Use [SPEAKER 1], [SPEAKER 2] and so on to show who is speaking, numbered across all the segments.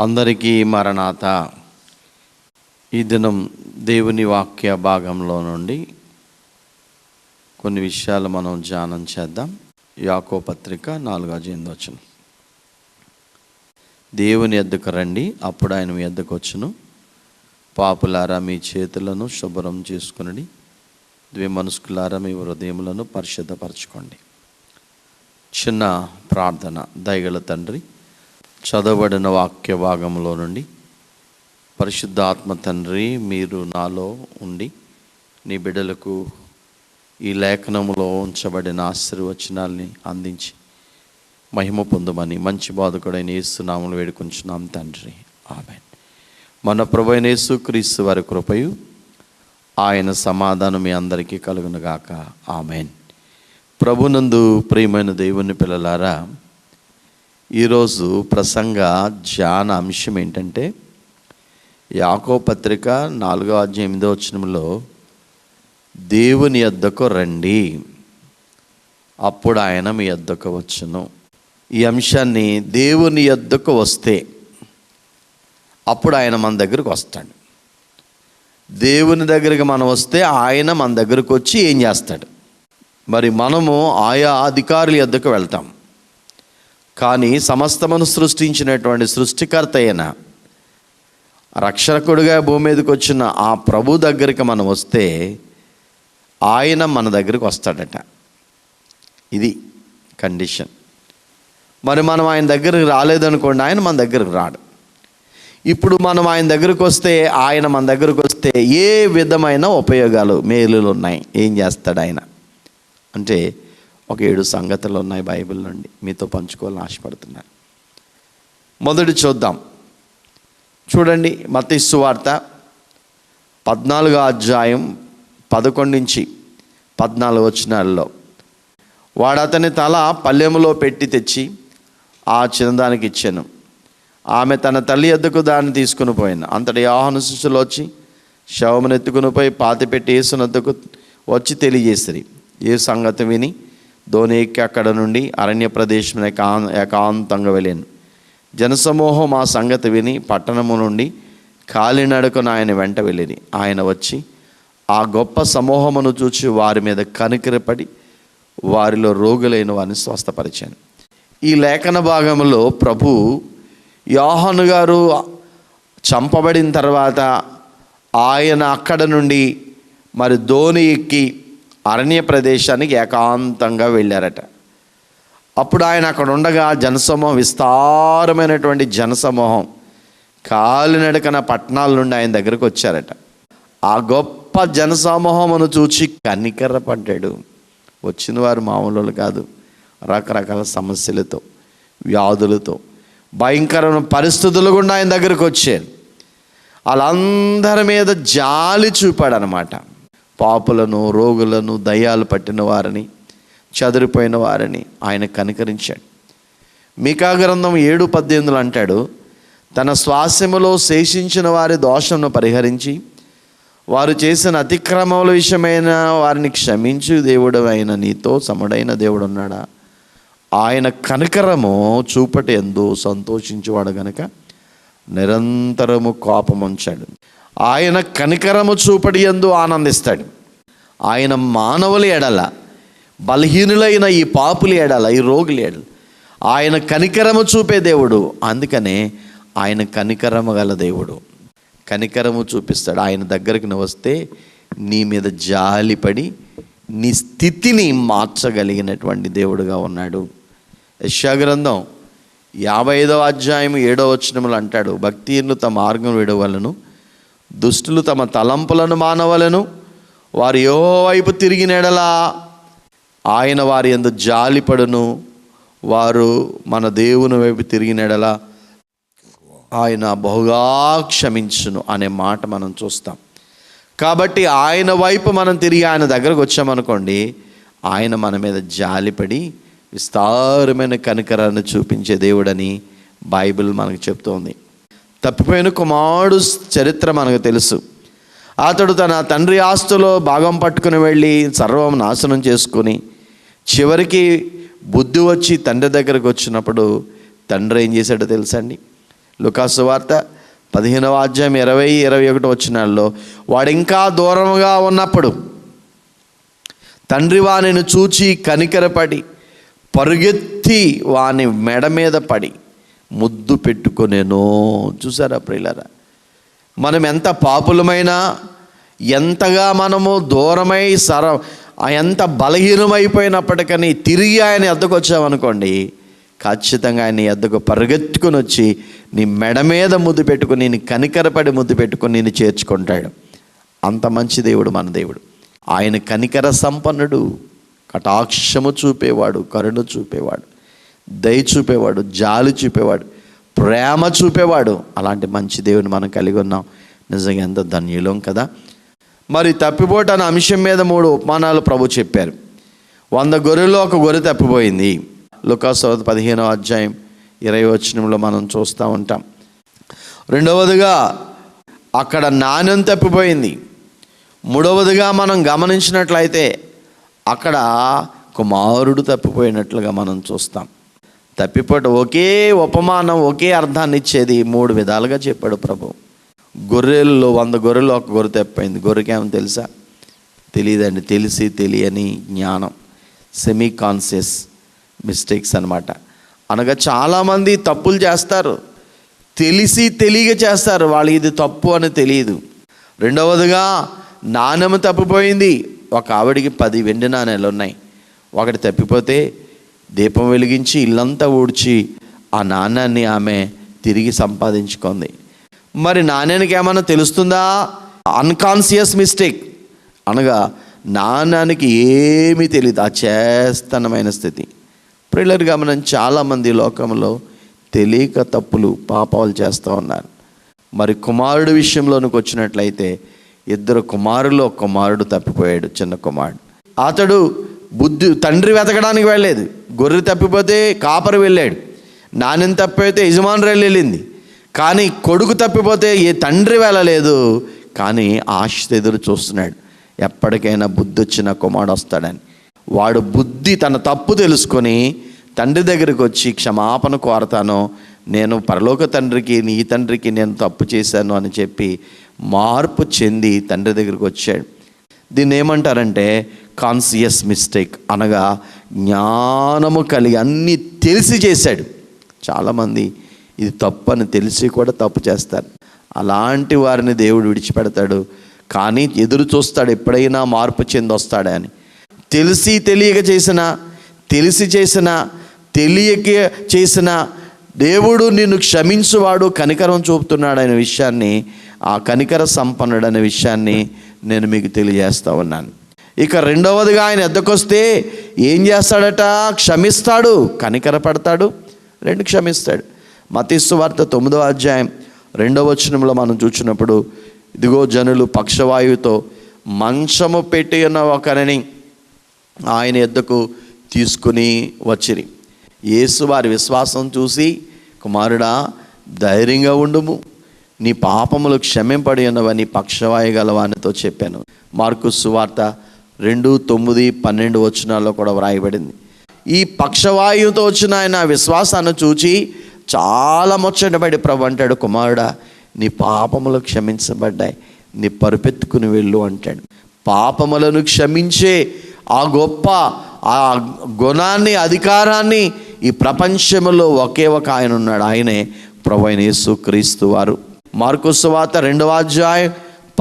[SPEAKER 1] అందరికీ మరణాత. ఈ దినం దేవుని వాక్య భాగంలో నుండి కొన్ని విషయాలు మనం ధ్యానం చేద్దాం. యాకోబు పత్రిక 4:8. దేవుని యొద్దకు రండి, అప్పుడు ఆయన మీ యొద్దకు వచ్చును. పాపులారా మీ చేతులను శుభ్రం చేసుకుని, ద్విమనస్కులారా మీ హృదయములను పరిశుద్ధపరచుకోండి. చిన్న ప్రార్థన. దయగల తండ్రి, చదవబడిన వాక్య భాగంలో నుండి పరిశుద్ధాత్మ తండ్రి, మీరు నాలో ఉండి నీ బిడ్డలకు ఈ లేఖనములో ఉంచబడిన ఆశీర్వచనాల్ని అందించి మహిమ పొందమని మంచి బోధకుడైన యేసు నామములో వేడుకొంచున్నాం తండ్రి, ఆమేన్. మన ప్రభువైన యేసుక్రీస్తు వారి కృపయు ఆయన సమాధానం మీ అందరికీ కలుగునుగాక, ఆమేన్. ప్రభునందు ప్రియమైన దేవుని పిల్లలారా, ఈరోజు ప్రసంగ ధ్యాన అంశం ఏంటంటే యాకోబు పత్రిక 4:8 దేవుని యొద్దకు రండి, అప్పుడు ఆయన మీ యొద్దకు వచ్చును. ఈ అంశాన్ని దేవుని యొద్దకు వస్తే అప్పుడు ఆయన మన దగ్గరకు వస్తాడు. దేవుని దగ్గరికి మనం వస్తే ఆయన మన దగ్గరకు వచ్చి ఏం చేస్తాడు? మరి మనము ఆయా అధికారుల యొద్దకు వెళ్తాం. కానీ సమస్తమును సృష్టించినటువంటి సృష్టికర్త అయిన రక్షకుడిగా భూమి మీదకి వచ్చిన ఆ ప్రభు దగ్గరికి మనం వస్తే ఆయన మన దగ్గరికి వస్తాడట. ఇది కండిషన్. మరి మనం ఆయన దగ్గరికి రాలేదనుకోండి, ఆయన మన దగ్గరికి రాడు. ఇప్పుడు మనం ఆయన దగ్గరికి వస్తే, ఆయన మన దగ్గరికి వస్తే ఏ విధమైన ఉపయోగాలు, మేలులు ఉన్నాయి? ఏం చేస్తాడు ఆయన అంటే ఒక 7 సంగతులు ఉన్నాయి బైబిల్ నుండి, మీతో పంచుకోవాలని ఆశపడుతున్నాను. మొదటి చూద్దాం. చూడండి, మత్తయి సువార్త 14:11-14 వాడు అతని తల పళ్ళెములో పెట్టి తెచ్చి ఆ చిన్నదానికి ఇచ్చాను. ఆమె తన తల్లి యొద్దకు దాన్ని తీసుకుని పోయింది. అంతటి యోహాను శిష్యులు వచ్చి శవమును ఎత్తుకుని పోయి పాతిపెట్టి యేసు వద్దకు వచ్చి తెలియజేసిరి. ఏ సంగతి విని ధోని ఎక్కి అక్కడ నుండి అరణ్య ప్రదేశం ఏకాంతంగా వెళ్ళాను. జనసమూహం ఆ సంగతి విని పట్టణము నుండి కాలినడకను ఆయన వెంట వెళ్ళిరి. ఆయన వచ్చి ఆ గొప్ప సమూహమును చూచి వారి మీద కనికరపడి వారిలో రోగులైన వారిని స్వస్థపరిచాను. ఈ లేఖన భాగంలో ప్రభు యోహాను గారు చంపబడిన తర్వాత ఆయన అక్కడ నుండి మరి ధోని ఎక్కి అరణ్య ప్రదేశానికి ఏకాంతంగా వెళ్ళారట. అప్పుడు ఆయన అక్కడ ఉండగా జనసమూహం, విస్తారమైనటువంటి జనసమూహం కాలినడకన పట్టణాల నుండి ఆయన దగ్గరకు వచ్చారట. ఆ గొప్ప జనసమూహమును చూచి కనికరపడ్డాడు. వచ్చిన వారు మామూలు కాదు, రకరకాల సమస్యలతో, వ్యాధులతో, భయంకరమైన పరిస్థితులు గుండా ఆయన దగ్గరకు వచ్చారు. వాళ్ళందరి మీద జాలి చూపాడు అన్నమాట. పాపులను, రోగులను, దయ్యాలు పట్టిన వారిని, చెదిరిపోయిన వారిని ఆయన కనికరించాడు. మీకా గ్రంథం 7:18 అంటాడు, తన స్వాస్యములో శేషించిన వారి దోషమును పరిహరించి వారు చేసిన అతిక్రమముల విషయమైన వారిని క్షమించు దేవుడు అయిన నీతో సముడైన దేవుడు ఉన్నాడా? ఆయన కనికరము చూపటి ఎందు సంతోషించేవాడు గనుక నిరంతరము కోపముంచాడు. ఆయన కనికరము చూపటి యందు ఆనందిస్తాడు. ఆయన మానవుల ఎడల, బలహీనులైన ఈ పాపుల ఎడల, ఈ రోగుల ఎడల ఆయన కనికరము చూపే దేవుడు. అందుకనే ఆయన కనికరము గల దేవుడు. కనికరము చూపిస్తాడు. ఆయన దగ్గరికి నువ్వు వస్తే నీ మీద జాలిపడి నీ స్థితిని మార్చగలిగినటువంటి దేవుడుగా ఉన్నాడు. యెషయా గ్రంథం 55:7 అంటాడు, భక్తిహీనులు తమ మార్గం విడవలను, దుష్టులు తమ తలంపులను మానవలను, వారు యెహోవా వైపు తిరిగిన ఎడల ఆయన వారి యందు జాలిపడును, వారు మన దేవుని వైపు తిరిగిన ఎడల ఆయన బహుగా క్షమించును అనే మాట మనం చూస్తాం. కాబట్టి ఆయన వైపు మనం తిరిగి ఆయన దగ్గరకు వచ్చామనుకోండి, ఆయన మన మీద జాలిపడి విస్తారమైన కనికరాన్ని చూపించే దేవుడని బైబిల్ మనకు చెప్తోంది. తప్పిపోయిన కుమారుడు చరిత్ర మనకు తెలుసు. అతడు తన తండ్రి ఆస్తులో భాగం పట్టుకుని వెళ్ళి సర్వం నాశనం చేసుకుని చివరికి బుద్ధి వచ్చి తండ్రి దగ్గరకు వచ్చినప్పుడు తండ్రి ఏం చేశాడో తెలుసండి? లూకాసు వార్త 15వ అధ్యాయం 20-21 వచనాల్లో, వాడు ఇంకా దూరముగా ఉన్నప్పుడు తండ్రి వానిని చూచి కనికరపడి పరుగెత్తి వాని మెడ మీద పడి ముద్దు పెట్టుకొనేనో. చూసారా ప్రియులారా, మనం ఎంత పాపులమైనా, ఎంతగా మనము దూరమై ఎంత బలహీనమైపోయినప్పటికీ తిరిగి ఆయన ఎద్దకు వచ్చామనుకోండి, ఖచ్చితంగా ఆయన ఎద్దకు పరుగెత్తుకుని వచ్చి నీ మెడ మీద ముద్దు పెట్టుకుని, నీ కనికరపడి ముద్దు పెట్టుకుని నేను చేర్చుకుంటాడు. అంత మంచి దేవుడు మన దేవుడు. ఆయన కనికర సంపన్నుడు, కటాక్షము చూపేవాడు, కరుణ చూపేవాడు, దయ చూపేవాడు, జాలి చూపేవాడు, ప్రేమ చూపేవాడు. అలాంటి మంచి దేవుని మనం కలిగి ఉన్నాం. నిజంగా ఎంత ధన్యులం కదా. మరి తప్పిపోటు అనే అంశం మీద 3 ఉపమానాలు ప్రభు చెప్పారు. 100 గొర్రెల్లో ఒక గొర్రె తప్పిపోయింది. లూకాసు 15వ అధ్యాయం 20వ వచనంలో మనం చూస్తూ ఉంటాం. రెండవదిగా అక్కడ నాణ్యం తప్పిపోయింది. మూడవదిగా మనం గమనించినట్లయితే అక్కడ కుమారుడు తప్పిపోయినట్లుగా మనం చూస్తాం. తప్పిపోటు ఒకే ఉపమానం, ఒకే అర్థాన్ని ఇచ్చేది 3 విధాలుగా చెప్పాడు ప్రభు. గొర్రెల్లో 100 గొర్రెల్లో ఒక గొర్రె తప్పిపోయింది. గొర్రెకేమో తెలుసా? తెలియదండి. తెలిసి తెలియని జ్ఞానం, సెమీ కాన్షియస్ మిస్టేక్స్ అన్నమాట. అనగా చాలామంది తప్పులు చేస్తారు, తెలిసి తెలియక చేస్తారు, వాళ్ళు ఇది తప్పు అని తెలియదు. రెండవదిగా నాణ్యం తప్పిపోయింది. ఒక ఆవిడికి 10 వెండి నాణేలు ఉన్నాయి. ఒకటి తప్పిపోతే దీపం వెలిగించి ఇల్లంతా ఊడ్చి ఆ నాణ్యాన్ని ఆమె తిరిగి సంపాదించుకుంది. మరి నాణ్యానికి ఏమన్నా తెలుస్తుందా? అన్కాన్షియస్ మిస్టేక్, అనగా నాణ్యానికి ఏమీ తెలియదు, ఆ చేస్తనమైన స్థితి. ప్రియులారా, మనం చాలామంది లోకంలో తెలియక తప్పులు, పాపాలు చేస్తూ ఉన్నారు. మరి కుమారుడు విషయంలోనికి వచ్చినట్లయితే 2 కుమారులు, ఒక కుమారుడు తప్పిపోయాడు, చిన్న కుమారుడు. అతడు తండ్రి వెతకడానికి వెళ్ళలేదు. గొర్రె తప్పిపోతే కాపరి వెళ్ళాడు, నాణ్యం తప్పిపోతే యజమానురాలు వెళ్ళింది. కానీ కొడుకు తప్పిపోతే ఏ తండ్రి వెళ్ళలేదు. కానీ ఆశతో ఎదురు చూస్తున్నాడు, ఎప్పటికైనా బుద్ధి వచ్చిన కుమారుడు వస్తాడని. వాడు బుద్ధి, తన తప్పు తెలుసుకొని తండ్రి దగ్గరికి వచ్చి క్షమాపణ కోరతాను, నేను పరలోక తండ్రికి, నీ తండ్రికి నేను తప్పు చేశాను అని చెప్పి మార్పు చెంది తండ్రి దగ్గరికి వచ్చాడు. దీన్ని ఏమంటారంటే కాన్షియస్ మిస్టేక్, అనగా జ్ఞానము కలిగి అన్నీ తెలిసి చేశాడు. చాలామంది ఇది తప్పు అని తెలిసి కూడా తప్పు చేస్తారు. అలాంటి వారిని దేవుడు విడిచిపెడతాడు, కానీ ఎదురు చూస్తాడు ఎప్పుడైనా మార్పు చెంది వస్తాడా అని. తెలిసి తెలియక చేసిన, తెలిసి చేసిన, తెలియక చేసిన దేవుడు నిన్ను క్షమించువాడు, కనికరం చూపుతున్నాడు అనే విషయాన్ని, ఆ కనికర సంపన్నుడు అనే విషయాన్ని నేను మీకు తెలియజేస్తూ ఉన్నాను. ఇక రెండవదిగా ఆయన ఎద్దకొస్తే ఏం చేస్తాడట? క్షమిస్తాడు, కనికరపడతాడు, 2 క్షమిస్తాడు. మత్తయి సువార్త 9వ అధ్యాయం 2వ వచనంలో మనం చూసినప్పుడు, ఇదిగో జనులు పక్షవాయువుతో మంచము పెట్టి ఉన్న ఒకరిని ఆయన యొద్దకు తీసుకుని వచ్చిరి. యేసు వారి విశ్వాసం చూసి, కుమారుడా ధైర్యంగా ఉండుము, నీ పాపములు క్షమింపడి ఉన్నవని పక్షవాయు గలవానితో చెప్పాను. మార్కు సువార్త 2:9-12 వచనాల్లో కూడా వ్రాయబడింది. ఈ పక్షవాయువుతో వచ్చిన ఆయన విశ్వాసాన్ని చూచి చాలా ముచ్చటపడి ప్రభు అంటాడు, కుమారుడా నీ పాపములు క్షమించబడ్డాయి, నీ పరుపెత్తుకుని వెళ్ళు అంటాడు. పాపములను క్షమించే ఆ గొప్ప ఆ గుణాన్ని, అధికారాన్ని ఈ ప్రపంచంలో ఒకే ఒక ఆయన ఉన్నాడు, ఆయనే ప్రభువైన యేసుక్రీస్తు వారు. మార్కు సువార్త 2వ అధ్యాయం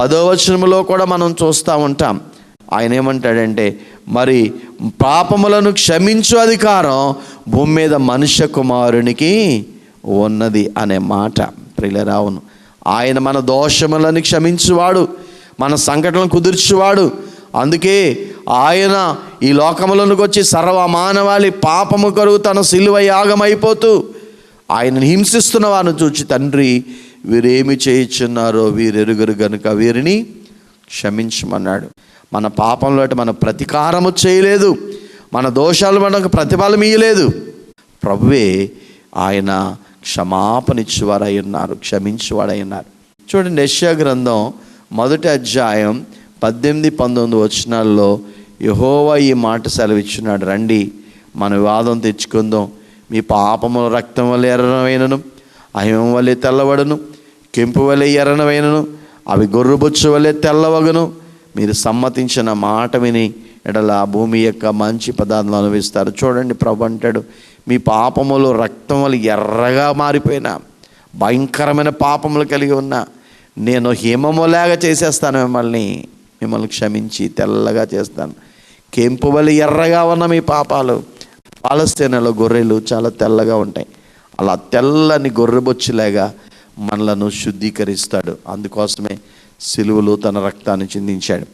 [SPEAKER 1] 10వ వచనంలో కూడా మనం చూస్తూ ఉంటాం. ఆయన ఏమంటాడంటే, మరి పాపములను క్షమించు అధికారం భూమి మీద మనుష్య కుమారునికి ఉన్నది అనే మాట. ప్రియులారా, అవును, ఆయన మన దోషములను క్షమించువాడు, మన సంకటలను కుదుర్చువాడు. అందుకే ఆయన ఈ లోకములోనికి వచ్చి సర్వ మానవాళి పాపము కొరకు తన సిలువ యాగమైపోతూ ఆయనను హింసిస్తున్న వారిని చూచి, తండ్రి వీరేమి చేయుచున్నారో వీరెరుగరు గనుక వీరిని క్షమించమన్నాడు. మన పాపంలో మన ప్రతీకారము చేయలేదు, మన దోషాలు మనకు ప్రతిఫలం ఇయ్యలేదు. ప్రభువే ఆయన క్షమాపణిచ్చువారై ఉన్నారు, క్షమించువాడై ఉన్నారు. చూడండి, యెషయా గ్రంథం 1వ అధ్యాయం 18-19 వచనాల్లో యెహోవా ఈ మాట సెలవిచ్చున్నాడు, రండి మన వివాదం తెచ్చుకుందాం, మీ పాపముల రక్తం వల్ల ఎర్రనైనను అహిమం వలె తెల్లబడును, కెంపు వలె ఎర్రనవైనను, అవి గొర్రెబొచ్చు వలె తెల్లవగును. మీరు సమ్మతించిన మాట విని ఎడల భూమి యొక్క మంచి పదార్థాలు అనుభవిస్తారు. చూడండి, ప్రభు అంటాడు, మీ పాపములు రక్తం వల్ల ఎర్రగా మారిపోయినా, భయంకరమైన పాపములు కలిగి ఉన్నా, నేను హిమములాగా చేసేస్తాను, మిమ్మల్ని క్షమించి తెల్లగా చేస్తాను. కెంపు వలె ఎర్రగా ఉన్న మీ పాపాలు, పాలస్తీనాలో గొర్రెలు చాలా తెల్లగా ఉంటాయి, అలా తెల్లని గొర్రెబొచ్చులాగా మనలను శుద్ధీకరిస్తాడు. అందుకోసమే సిలువలో తన రక్తాన్ని చిందించాడు.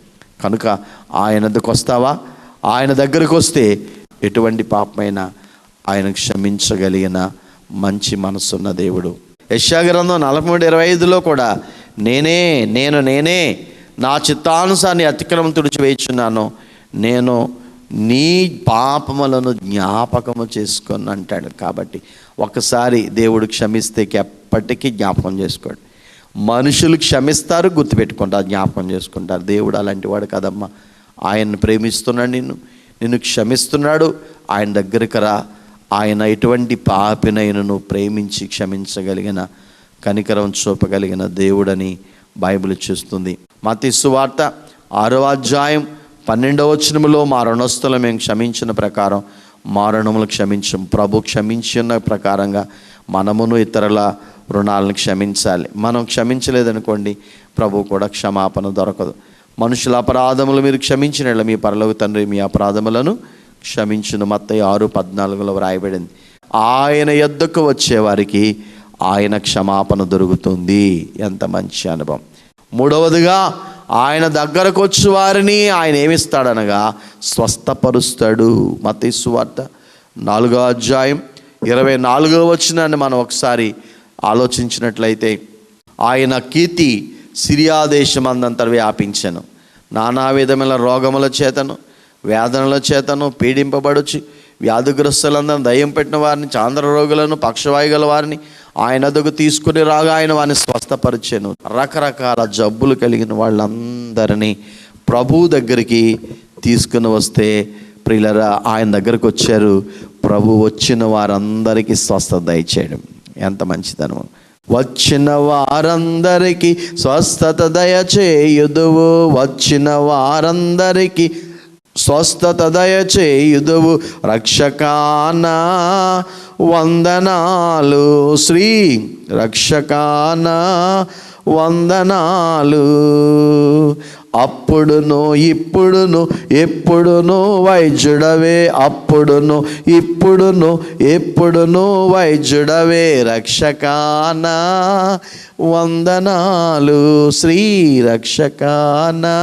[SPEAKER 1] కనుక ఆయన దగ్గరకు వస్తావా? ఆయన దగ్గరకు వస్తే ఎటువంటి పాపమైనా ఆయన క్షమించగలిగిన మంచి మనసున్న దేవుడు. యెషయా గ్రంథం 43:25లో కూడా నేనే నా చిత్తానుసారాన్ని అతిక్రమం తుడిచివేయుచున్నాను, నేను నీ పాపములను జ్ఞాపకము చేసుకొని అంటాడు. కాబట్టి ఒకసారి దేవుడు క్షమిస్తే ఎప్పటికీ జ్ఞాపకం చేసుకోడు. మనుషులు క్షమిస్తారు, గుర్తుపెట్టుకుంటారు, జ్ఞాపకం చేసుకుంటారు. దేవుడు అలాంటి వాడు కదమ్మా. ఆయన్ని ప్రేమిస్తున్నాడు, నిన్ను క్షమిస్తున్నాడు. ఆయన దగ్గరికి రా. ఆయన ఎటువంటి పాపినైనను ప్రేమించి క్షమించగలిగిన, కనికరం చూపగలిగిన దేవుడని బైబిల్ చూస్తుంది. మత్తయి సువార్త 6వ అధ్యాయం 12వ వచనములో మా రుణస్తులు మేము క్షమించిన ప్రకారం మా రుణములు క్షమించం. ప్రభు క్షమించిన ప్రకారంగా మనమును ఇతరుల రుణాలను క్షమించాలి. మనం క్షమించలేదనుకోండి, ప్రభు కూడా క్షమాపణ దొరకదు. మనుషుల అపరాధములు మీరు క్షమించిన మీ పరలోక తండ్రి మీ అపరాధములను క్షమించును. మత్తయి 6:14లో వ్రాయబడింది. ఆయన యొద్దకు వచ్చేవారికి ఆయన క్షమాపణ దొరుకుతుంది. ఎంత మంచి అనుభవం. మూడవదిగా, ఆయన దగ్గరకు వచ్చి వారిని ఆయన ఏమిస్తాడనగా స్వస్థపరుస్తాడు. మత్తయి సువార్త 4వ అధ్యాయం 24వ వచనాన్ని మనం ఒకసారి ఆలోచించినట్లయితే, ఆయన కీర్తి సిరియా దేశమందంతా వ్యాపించెను. నానా విధమైన రోగముల చేతను వేదనల చేతను పీడింపబడుచు వ్యాధిగ్రస్తులందరూ, దయ్యం పెట్టిన వారిని, చాంద్ర రోగులను, పక్షవాయు గల వారిని ఆయన దగ్గర తీసుకుని రాగా ఆయన వారిని స్వస్థపరిచెను. రకరకాల జబ్బులు కలిగిన వాళ్ళందరినీ ప్రభు దగ్గరికి తీసుకుని వస్తే ప్రియులరా, ఆయన దగ్గరకు వచ్చారు. ప్రభు వచ్చిన వారందరికీ స్వస్థత దయచేయడం ఎంత మంచిదనం. వచ్చిన వారందరికీ స్వస్థత దయచేయుదువు, వచ్చిన వారందరికీ స్వస్థత దయచేయుదువు, రక్షకానా వందనాలు, శ్రీ రక్షకానా వందనాలు. అప్పుడును ఇప్పుడును ఎప్పుడును వైద్యుడవే, అప్పుడును ఇప్పుడును ఎప్పుడును వైద్యుడవే, రక్షకానా వందనాలు, శ్రీ రక్షకానా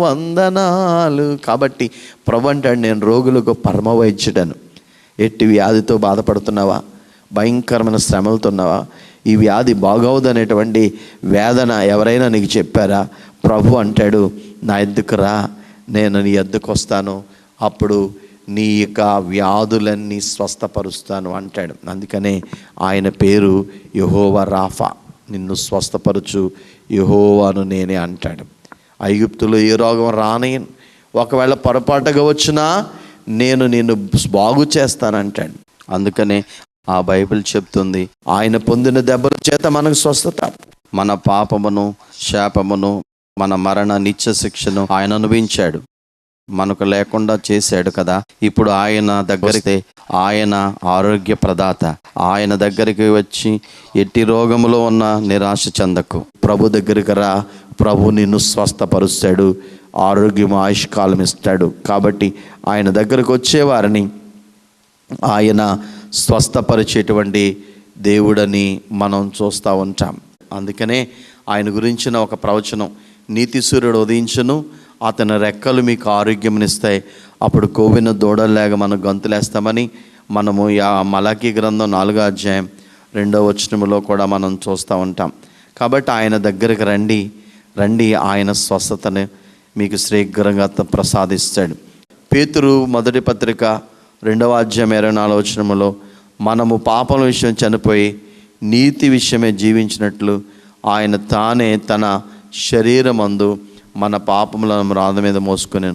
[SPEAKER 1] వందనాలు. కాబట్టి ప్రభు అంటాడు, నేను రోగులకు పరమ వైద్యుడను. ఎట్టి వ్యాధితో బాధపడుతున్నావా? భయంకరమైన శ్రమలుతున్నావా? ఈ వ్యాధి బాగవుదనేటువంటి వేదన ఎవరైనా నీకు చెప్పారా? ప్రభు అంటాడు, నా ఎద్దుకు రా, నేను నీ ఎద్దుకు వస్తాను, అప్పుడు నీ యొక్క వ్యాధులన్నీ స్వస్థపరుస్తాను అంటాడు. అందుకనే ఆయన పేరు యెహోవా రాఫా, నిన్ను స్వస్థపరచు యెహోవాను నేనే అంటాడు. ఐగుప్తులో ఏ రోగం రానియను, ఒకవేళ పొరపాటుగా వచ్చినా నేను నిన్ను బాగు చేస్తానంటాడు. అందుకనే ఆ బైబిల్ చెప్తుంది, ఆయన పొందిన దెబ్బల చేత మనకు స్వస్థత. మన పాపమును, శాపమును, మన మరణ నిత్య శిక్షను ఆయన అనుభవించాడు, మనకు లేకుండా చేశాడు కదా. ఇప్పుడు ఆయన దగ్గరికి, ఆయన ఆరోగ్య ప్రదాత, ఆయన దగ్గరికి వచ్చి ఎట్టి రోగములో ఉన్న నిరాశ చెందకు. ప్రభు దగ్గరికి రా, ప్రభు నిన్ను స్వస్థపరుస్తాడు, ఆరోగ్యం ఆయుష్కాలం ఇస్తాడు. కాబట్టి ఆయన దగ్గరకు వచ్చేవారిని ఆయన స్వస్థపరిచేటువంటి దేవుడని మనం చూస్తూ ఉంటాం. అందుకనే ఆయన గురించిన ఒక ప్రవచనం, నీతి సూర్యుడు ఉదయించును, అతని రెక్కలు మీకు ఆరోగ్యమునిస్తాయి, అప్పుడు కోవిన దూడల్లాగా మనం గంతులేస్తామని మనము మలాకీ గ్రంథం 4వ అధ్యాయం 2వ వచనములో కూడా మనం చూస్తూ ఉంటాం. కాబట్టి ఆయన దగ్గరికి రండి, ఆయన స్వస్థతని మీకు శీఘ్రంగా ప్రసాదిస్తాడు. పేతురు మొదటి పత్రిక 2వ అధ్యాయం 24వ వచనములో, మనము పాపల విషయం చనిపోయి నీతి విషయమే జీవించినట్లు ఆయన తానే తన శరీరమందు మన పాపములను రాళ్ళ మీద మోసుకొని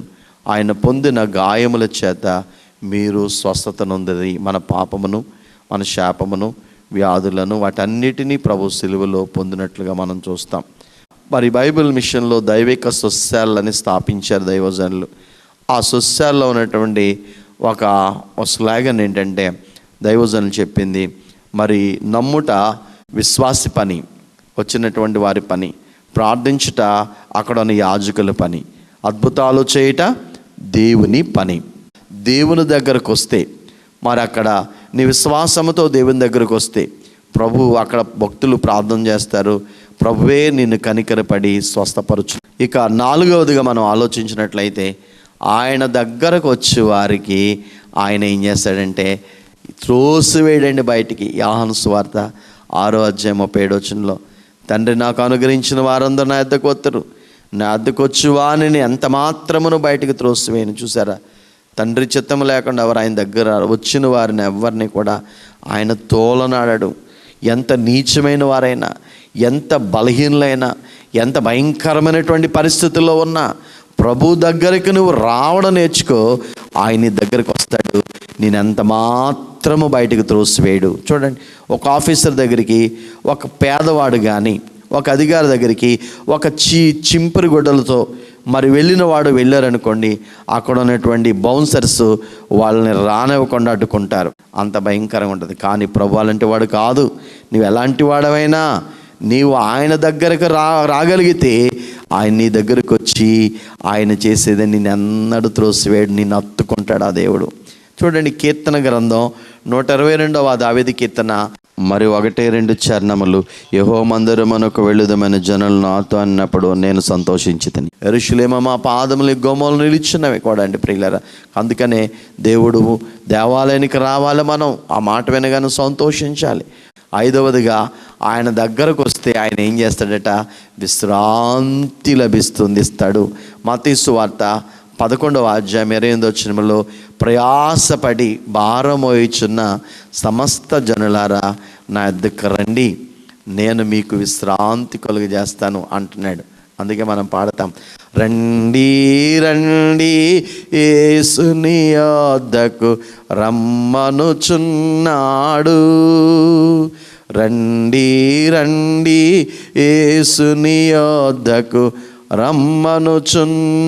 [SPEAKER 1] ఆయన పొందిన గాయముల చేత మీరు స్వస్థత నొందిరి. మన పాపమును, మన శాపమును వ్యాధులను వాటన్నిటినీ ప్రభు సిలువలో పొందినట్లుగా మనం చూస్తాం. మరి బైబిల్ మిషన్లో దైవిక సొస్యాలని స్థాపించారు దైవజనులు. ఆ సొస్యాల్లో ఉన్నటువంటి ఒక స్లాగన్ ఏంటంటే, దైవజనులు చెప్పింది, మరి నమ్ముట విశ్వాసి పని, వచ్చినటువంటి వారి పని, ప్రార్థించుట అక్కడ ఉన్న యాజకుల పని, అద్భుతాలు చేయుట దేవుని పని. దేవుని దగ్గరకు వస్తే, మరి అక్కడ నీ విశ్వాసముతో దేవుని దగ్గరకు వస్తే ప్రభు అక్కడ భక్తులు ప్రార్థన చేస్తారు, ప్రభువే నిన్ను కనికరపడి స్వస్థపరచు. ఇక 4వదిగా మనం ఆలోచించినట్లయితే, ఆయన దగ్గరకు వచ్చే వారికి ఆయన ఏం చేస్తాడంటే త్రోసివేయడండి బయటికి. యోహాను సువార్త 6:37 తండ్రి నాకు అనుగ్రహించిన వారందరూ నా యొద్దకు వస్తారు, నా యొద్దకు వచ్చి వానిని ఎంత మాత్రమును బయటికి త్రోసివేయను. చూసారా, తండ్రి చిత్తం లేకుండా ఎవరు ఆయన దగ్గర వచ్చిన వారిని ఎవరిని కూడా ఆయన తోలనాడడు. ఎంత నీచమైన వారైనా, ఎంత బలహీనులైనా, ఎంత భయంకరమైనటువంటి పరిస్థితుల్లో ఉన్నా ప్రభు దగ్గరికి నువ్వు రావడం నేర్చుకో, ఆయన దగ్గరికి వస్తాడు, నేను ఎంత మాత్రము బయటకు త్రోసివేయడు. చూడండి, ఒక ఆఫీసర్ దగ్గరికి ఒక పేదవాడు కానీ, ఒక అధికారి దగ్గరికి ఒక చింపురు గుడ్డలతో మరి వెళ్ళిన వాడు వెళ్ళారనుకోండి, అక్కడ ఉన్నటువంటి బౌన్సర్స్ వాళ్ళని రానివ్వకుండా అడ్డుకుంటారు. అంత భయంకరంగా ఉంటుంది. కానీ ప్రభు అలాంటి వాడు కాదు. నువ్వు ఎలాంటి వాడవైనా నీవు ఆయన దగ్గరకు రాగలిగితే ఆయన నీ దగ్గరకు వచ్చి ఆయన చేసేది నిన్ను ఎన్నడూ త్రోసివేయడు, నిన్ను హత్తుకుంటాడు ఆ దేవుడు. చూడండి, కీర్తన గ్రంథం 122వ దావీదు కీర్తన మరి 1-2 చరణములు. యెహోవా మందిరమునకు వెళ్ళుదమని జనులు నాతో అన్నప్పుడు నేను సంతోషించితిని. యెరూషలేము మా పాదములు గోమలు నిలిచినవి కూడా అండి ప్రియులారా. అందుకనే దేవుడు దేవాలయానికి రావాలి, మనం ఆ మాట వినగానే సంతోషించాలి. 5వదిగా ఆయన దగ్గరకు వస్తే ఆయన ఏం చేస్తాడట, విశ్రాంతి ఇస్తాడు. మత్తయి సువార్త 11:28 ప్రయాసపడి భారం మోయుచున్న సమస్త జనులారా నా యొద్దకు రండి, నేను మీకు విశ్రాంతి కలుగజేస్తాను అంటున్నాడు. అందుకే మనం పాడతాం, రండి రండి యేసుని యొద్దకు రమ్మనుచున్నాడు, రండి రండి యేసుని యొద్దకు రమ్మనుచున్నాడు,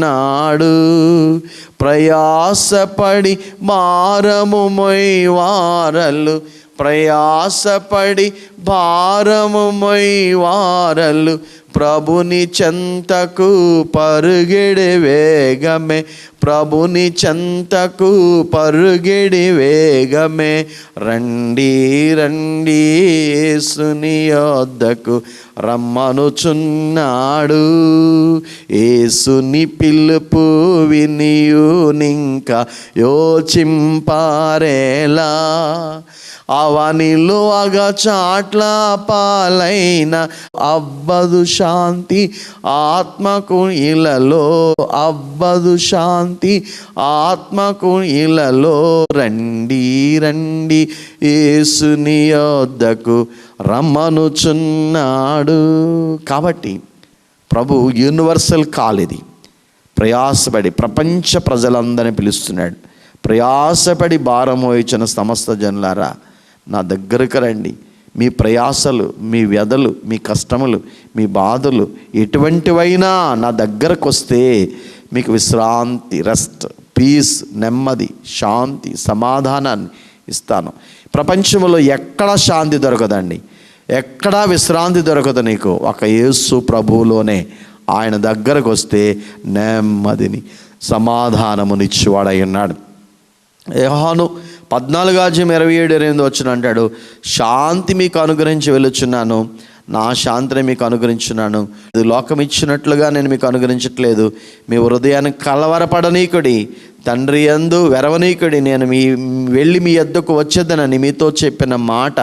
[SPEAKER 1] ప్రయాసపడి భారము మోయువారలు, ప్రయాసపడి భారము మోయువారలు ప్రభుని చెంతకు పరుగెడి వేగమే, ప్రభుని చెంతకు పరుగెడి వేగమే, రండి రండి యేసుని యొద్దకు రమ్మనుచున్నాడు. యేసుని పిలుపు వినియునింకా యోచింపారేలా, అవనిలో అగచాట్ల పాలైన అబ్బదు శాంతి ఆత్మకు ఇలలో, అబ్బదు శాంతి ఆత్మకు ఇలలో, రండి రండి యేసుని యొద్దకు రమ్మనుచున్నాడు. కాబట్టి ప్రభు యూనివర్సల్ కాల్ ఇది. ప్రయాసపడి ప్రపంచ ప్రజలందరినీ పిలుస్తున్నాడు. ప్రయాసపడి భారం మోయించిన సమస్త జనులారా నా దగ్గరకు రండి. మీ ప్రయాసలు, మీ వ్యధలు, మీ కష్టములు, మీ బాధలు ఎటువంటివైనా నా దగ్గరకు వస్తే మీకు విశ్రాంతి, రెస్ట్, పీస్, నెమ్మది, శాంతి, సమాధానాన్ని ఇస్తాను. ప్రపంచంలో ఎక్కడా శాంతి దొరకదండి, ఎక్కడా విశ్రాంతి దొరకదు నీకు. ఒక యేసు ప్రభువులోనే. ఆయన దగ్గరకు వస్తే నెమ్మదిని, సమాధానమునిచ్చేవాడై ఉన్నాడు. యోహాను 14:27 అంటాడు, శాంతి మీకు అనుగ్రహించి వెళ్ళుచున్నాను, నా శాంతిని మీకు అనుగ్రహించున్నాను, ఇది లోకం ఇచ్చినట్లుగా నేను మీకు అనుగ్రహించట్లేదు. మీ హృదయాన్ని కలవరపడనీకుడి, తండ్రి యందు వెరవనీకుడి, నేను వెళ్ళి మీ యొద్దకు వచ్చేదనని మీతో చెప్పిన మాట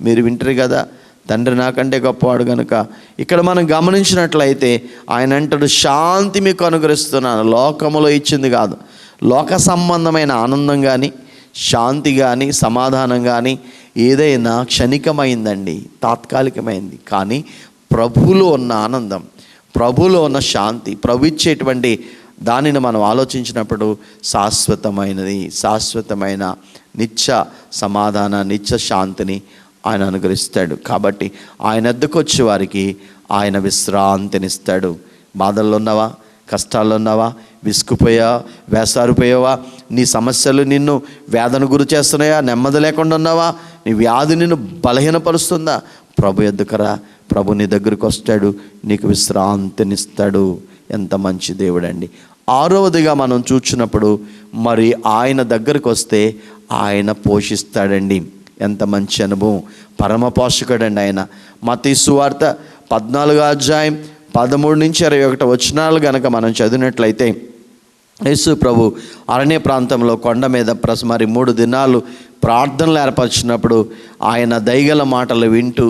[SPEAKER 1] మీరు వింటారు కదా. తండ్రి నాకంటే గొప్పవాడు కనుక ఇక్కడ మనం గమనించినట్లయితే ఆయన అంటాడు, శాంతి మీకు అనుగ్రహిస్తున్నాను. లోకములో ఇచ్చింది కాదు. లోక సంబంధమైన ఆనందం కానీ, శాంతి కానీ, సమాధానం కానీ ఏదైనా క్షణికమైందండి, తాత్కాలికమైంది. కానీ ప్రభువులో ఉన్న ఆనందం, ప్రభువులో ఉన్న శాంతి, ప్రభు ఇచ్చేటువంటి దానిని మనం ఆలోచించినప్పుడు శాశ్వతమైనది, శాశ్వతమైన నిత్య సమాధాన, నిత్య శాంతిని ఆయన అనుగ్రహిస్తాడు. కాబట్టి ఆయన వద్దకు వచ్చే వారికి ఆయన విశ్రాంతినిస్తాడు. బాధల్లో ఉన్నావా, కష్టాల్లో ఉన్నావా, విసుకుపోయావా, వేసారిపోయావా, నీ సమస్యలు నిన్ను వేదన గురి చేస్తున్నాయా, నెమ్మది లేకుండా ఉన్నావా, నీ వ్యాధి నిన్ను బలహీనపరుస్తుందా, ప్రభు ఎద్దుకరా. ప్రభు నీ దగ్గరికి వస్తాడు, నీకు విశ్రాంతినిస్తాడు. ఎంత మంచి దేవుడండి. ఆరవదిగా మనం చూచినప్పుడు మరి ఆయన దగ్గరికి వస్తే ఆయన పోషిస్తాడండి. ఎంత మంచి అనుభవం. పరమ పోషకుడండి ఆయన. మత్తయి సువార్త 14వ అధ్యాయం 13-21 వచనాలు గనక మనం చదివినట్లయితే, యేసు ప్రభు అరణ్య ప్రాంతంలో కొండ మీద మరి 3 దినాలు ప్రార్థనలు ఏర్పరిచినప్పుడు ఆయన దయగల మాటలు వింటూ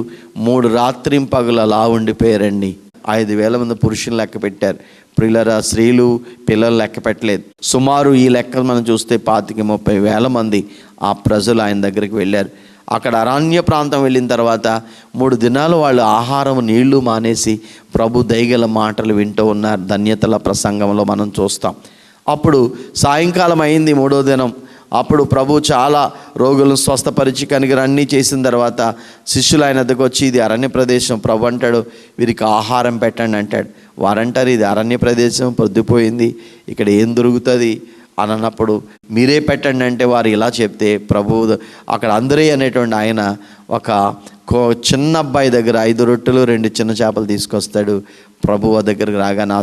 [SPEAKER 1] 3 రాత్రింపగలు అలా ఉండిపోయారండి. 5,000 మంది పురుషులు లెక్క పెట్టారు. ప్రియులరా, స్త్రీలు పిల్లలు లెక్క పెట్టలేదు. సుమారు ఈ లెక్కలు మనం చూస్తే 25,000-30,000 మంది ఆ ప్రజలు ఆయన దగ్గరికి వెళ్ళారు. అక్కడ అరణ్య ప్రాంతం వెళ్ళిన తర్వాత 3 దినాలు వాళ్ళు ఆహారం నీళ్లు మానేసి ప్రభు దయగల మాటలు వింటూ ఉన్నారు. ధన్యతల ప్రసంగంలో మనం చూస్తాం. అప్పుడు సాయంకాలం అయింది 3వ దినం. అప్పుడు ప్రభు చాలా రోగులను స్వస్థపరిచి కనికరం అన్నీ చేసిన తర్వాత శిష్యులు ఆయన దగ్గరకు వచ్చి, ఇది అరణ్య ప్రదేశం, ప్రభు అంటాడు వీరికి ఆహారం పెట్టండి అంటాడు. వారంటారు, ఇది అరణ్య ప్రదేశం, పొద్దుపోయింది, ఇక్కడ ఏం దొరుకుతుంది అని అన్నప్పుడు మీరే పెట్టండి అంటే వారు ఇలా చెప్తే ప్రభు అక్కడ అందరే అనేటువంటి ఆయన ఒక చిన్న అబ్బాయి దగ్గర 5 రొట్టెలు 2 చిన్న చేపలు తీసుకొస్తాడు. ప్రభువు దగ్గరికి రాగానే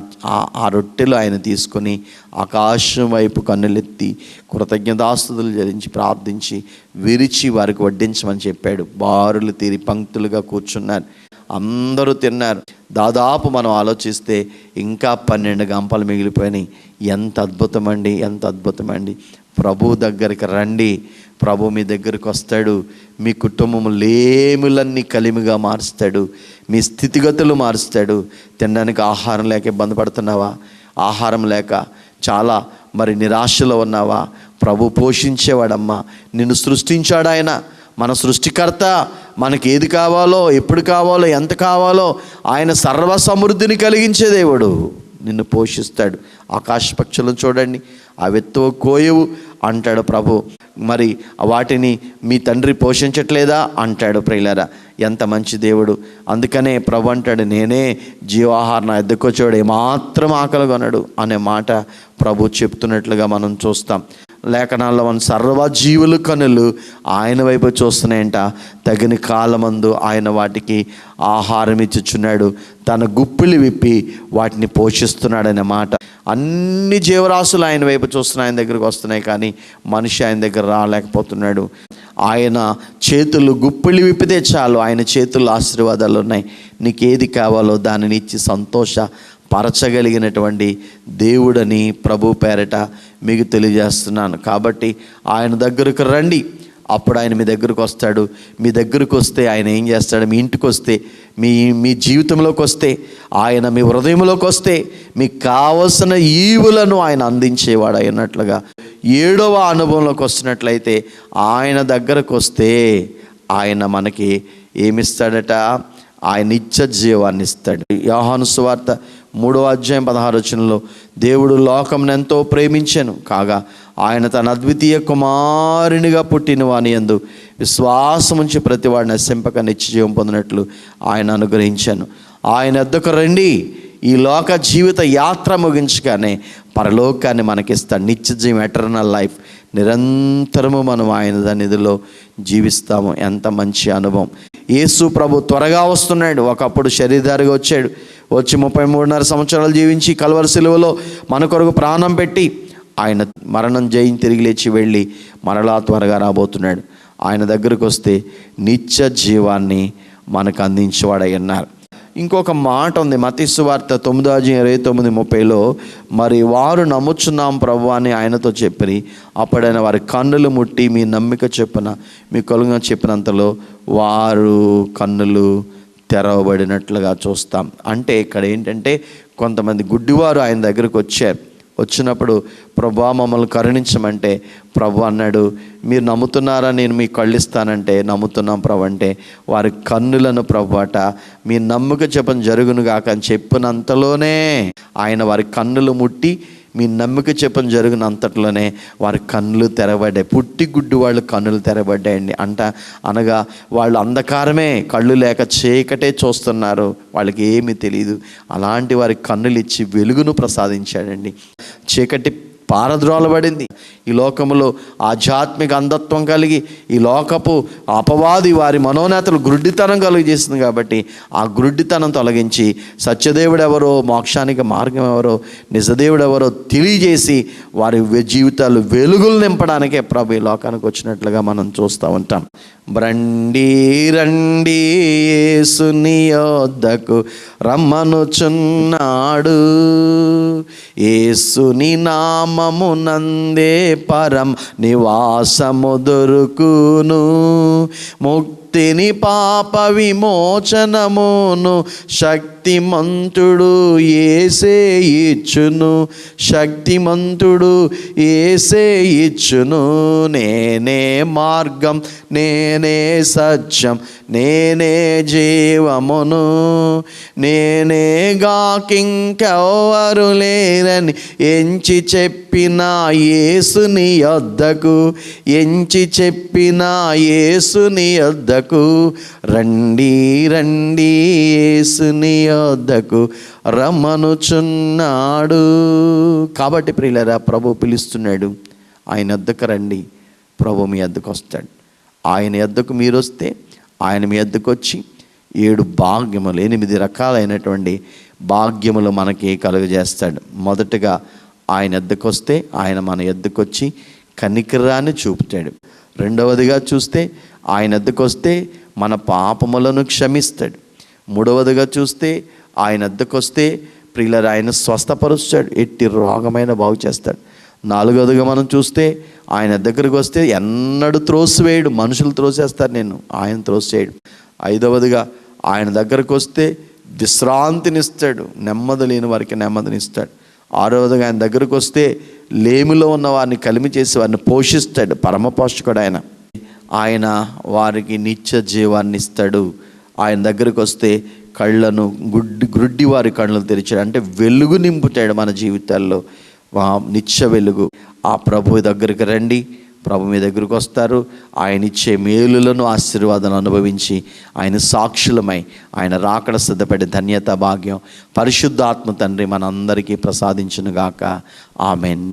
[SPEAKER 1] ఆ రొట్టెలు ఆయన తీసుకొని ఆకాశం వైపు కన్నులెత్తి కృతజ్ఞతాస్తుతులు చెల్లించి ప్రార్థించి విరిచి వారికి వడ్డించమని చెప్పాడు. బారులు తీరి పంక్తులుగా కూర్చున్నారు. అందరూ తిన్నారు. దాదాపు మనం ఆలోచిస్తే ఇంకా 12 గంపలు మిగిలిపోయినాయి. ఎంత అద్భుతమండి, ఎంత అద్భుతమండి. ప్రభు దగ్గరికి రండి, ప్రభు మీ దగ్గరికి వస్తాడు. మీ కుటుంబం లేములన్నీ కలిమిగా మారుస్తాడు, మీ స్థితిగతులు మారుస్తాడు. తినడానికి ఆహారం లేక ఇబ్బంది పడుతున్నావా, ఆహారం లేక చాలా మరి నిరాశలో ఉన్నావా, ప్రభు పోషించేవాడమ్మా. నిన్ను సృష్టించాడు ఆయన, మన సృష్టికర్త. మనకి ఏది కావాలో, ఎప్పుడు కావాలో, ఎంత కావాలో ఆయన సర్వ సమృద్ధిని కలిగించే దేవుడు. నిన్ను పోషిస్తాడు. ఆకాశ పక్షులను చూడండి, అవి కోయవు అంటాడు ప్రభు. మరి వాటిని మీ తండ్రి పోషించట్లేదా అంటాడు. ప్రియులారా, ఎంత మంచి దేవుడు. అందుకనే ప్రభు అంటాడు, నేనే జీవాహారం, నా ఎద్దుకొచ్చాడు ఏమాత్రం ఆకలి కొనడు అనే మాట ప్రభు చెప్తున్నట్లుగా మనం చూస్తాం. లేఖనాల్లో మన సర్వజీవుల కనులు ఆయన వైపు చూస్తున్నాయంట. తగిన కాలమందు ఆయన వాటికి ఆహారం ఇచ్చుచున్నాడు, తన గుప్పిలి విప్పి వాటిని పోషిస్తున్నాడనే మాట. అన్ని జీవరాశులు ఆయన వైపు చూస్తున్నాయి, ఆయన దగ్గరికి వస్తున్నాయి, కానీ మనిషి ఆయన దగ్గర రాలేకపోతున్నాడు. ఆయన చేతులు గుప్పిలి విప్పితే చాలు, ఆయన చేతుల్లో ఆశీర్వాదాలు ఉన్నాయి. నీకు ఏది కావాలో దానిని ఇచ్చి సంతోష పరచగలిగినటువంటి దేవుడని ప్రభు పేరట మీకు తెలియజేస్తున్నాను. కాబట్టి ఆయన దగ్గరకు రండి, అప్పుడు ఆయన మీ దగ్గరకు వస్తాడు. మీ దగ్గరకు వస్తే ఆయన ఏం చేస్తాడు, మీ ఇంటికి వస్తే, మీ జీవితంలోకి వస్తే, ఆయన మీ హృదయంలోకి వస్తే మీకు కావలసిన ఈవులను ఆయన అందించేవాడు అయినట్లుగా 7వ అనుభవంలోకి వస్తున్నట్లయితే ఆయన దగ్గరకు వస్తే ఆయన మనకి ఏమిస్తాడట, ఆయన నిత్య జీవాన్ని ఇస్తాడు. యోహాను సువార్త 3వ అధ్యాయం 16వ వచనంలో, దేవుడు లోకమును ఎంతో ప్రేమించెను కాగా ఆయన తన అద్వితీయ కుమారునిగా పుట్టిన వాని యందు విశ్వాసముంచి ప్రతివాడిని నశింపక నిత్య జీవం పొందినట్లు ఆయన అనుగ్రహించాను. ఆయన వద్దకు రండి, ఈ లోక జీవిత యాత్ర ముగించగానే పరలోకాన్ని మనకిస్తాడు. నిత్య జీవం, ఎటర్నల్ లైఫ్. నిరంతరము మనం ఆయన సన్నిధిలో జీవిస్తాము. ఎంత మంచి అనుభవం. యేసు ప్రభు త్వరగా వస్తున్నాడు. ఒకప్పుడు శరీరధారిగా వచ్చాడు, వచ్చి 33.5 సంవత్సరాలు జీవించి కల్వరి సిలువలో మన కొరకు ప్రాణం పెట్టి ఆయన మరణం జయించి తిరిగి లేచి వెళ్ళి మరలా త్వరగా రాబోతున్నాడు. ఆయన దగ్గరకు వస్తే నిత్య జీవాన్ని మనకు అందించేవాడై ఉన్నారు. ఇంకొక మాట ఉంది, మత్తయి సువార్త 9:29-30లో, మరి వారు నమ్ముచున్నాం ప్రభు అని ఆయనతో చెప్పి అప్పుడైనా వారి కన్నులు ముట్టి మీ నమ్మిక చెప్పున మీ కొలుగా చెప్పినంతలో వారు కన్నులు తెరవబడినట్లుగా చూస్తాం. అంటే ఇక్కడ ఏంటంటే కొంతమంది గుడ్డివారు ఆయన దగ్గరకు వచ్చారు. వచ్చినప్పుడు ప్రభువా మమ్మల్ని కరుణించమంటే ప్రభు అన్నాడు, మీరు నమ్ముతున్నారా, నేను మీకు కళ్ళు ఇస్తానంటే నమ్ముతున్నాం ప్రభు అంటే వారి కన్నులను ప్రభు అట మీ నమ్మిక చెప్పని జరుగును గాక అని చెప్పినంతలోనే ఆయన వారి కన్నులు ముట్టి మీ నమ్మిక చెప్పని జరిగినంతట్లోనే వారి కన్నులు తెరబడ్డాయి. పుట్టి గుడ్డి వాళ్ళు కన్నులు తెరబడ్డాయండి. అనగా వాళ్ళు అంధకారమే, కళ్ళు లేక చీకటే చూస్తున్నారు, వాళ్ళకి ఏమీ తెలియదు. అలాంటి వారి కన్నులు ఇచ్చి వెలుగును ప్రసాదించాడండి. చీకటి పారద్రోలబడింది. ఈ లోకములో ఆధ్యాత్మిక అంధత్వం కలిగి ఈ లోకపు అపవాది వారి మనోనేతలు గుడ్డితనం కలుగు చేస్తుంది. కాబట్టి ఆ గుడ్డితనం తొలగించి సత్యదేవుడు ఎవరో, మోక్షానికి మార్గం ఎవరో, నిజదేవుడు ఎవరో తెలియజేసి వారి జీవితాలు వెలుగులు నింపడానికే ప్రభు ఈ లోకానికి వచ్చినట్లుగా మనం చూస్తూ ఉంటాం. రండి రండి యేసుని యొద్దకు రమ్మనుచున్నాడు, యేసుని నామమునందే పరం నివాసము దొరుకును, ముక్తిని పాప విమోచనమును శక్తిమంతుడు యేసే ఇచ్చును, శక్తిమంతుడు యేసే ఇచ్చును. నేనే మార్గం, నేనే సత్యం, నేనే జీవమును, నేనేగాకింకెవ్వరు లేరని ఎంచి చెప్పిన యేసుని యొద్దకు, ఎంచి చెప్పిన యేసుని యొద్దకు రండి రండి యేసుని యొద్దకు రమ్మనుచున్నాడు. కాబట్టి ప్రియులారా, ప్రభు పిలుస్తున్నాడు. ఆయన యొద్దకు రండి, ప్రభు మీ యొద్దకు వస్తాడు. ఆయన యొద్దకు మీరు వస్తే ఆయన మీ యొద్దకు వచ్చి 7 భాగ్యములు, 8 రకాలైనటువంటి భాగ్యములు మనకి కలుగజేస్తాడు. మొదటగా ఆయన యొద్దకు వస్తే ఆయన మన యొద్దకు వచ్చి కనికరాన్ని చూపుతాడు. రెండవదిగా చూస్తే ఆయన యొద్దకు వస్తే మన పాపములను క్షమిస్తాడు. మూడవదిగా చూస్తే ఆయన యొద్దకు వస్తే ప్రియులారా ఆయన స్వస్థపరుస్తాడు, ఎట్టి రోగమైన బాగు చేస్తాడు. నాలుగవదిగా మనం చూస్తే ఆయన దగ్గరకు వస్తే ఎన్నడూ త్రోసివేయడు, మనుషులు త్రోసేస్తారు, ఆయన త్రోసేయడు. ఐదవదిగా ఆయన దగ్గరకు వస్తే విశ్రాంతినిస్తాడు, నెమ్మది లేని వారికి నెమ్మదినిస్తాడు. ఆరవదిగా ఆయన దగ్గరకు వస్తే లేమిలో ఉన్న వారిని కలిమి చేసి వారిని పోషిస్తాడు, పరమ పోషకుడు ఆయన. ఆయన వారికి నిత్య జీవాన్ని ఇస్తాడు. ఆయన దగ్గరకు వస్తే కళ్ళను గుడ్డి వారి కళ్ళను తెరిచాడు, అంటే వెలుగు నింపుతాడు మన జీవితాల్లో, నిత్య వెలుగు. ఆ ప్రభు దగ్గరికి రండి, ప్రభు మీ దగ్గరకు వస్తారు. ఆయన ఇచ్చే మేలులను, ఆశీర్వాదాలను అనుభవించి ఆయన సాక్షులమై ఆయన రాకడ సిద్ధపడే ధన్యత భాగ్యం పరిశుద్ధాత్మ తండ్రి మనందరికీ ప్రసాదించునుగాక. ఆమెన్.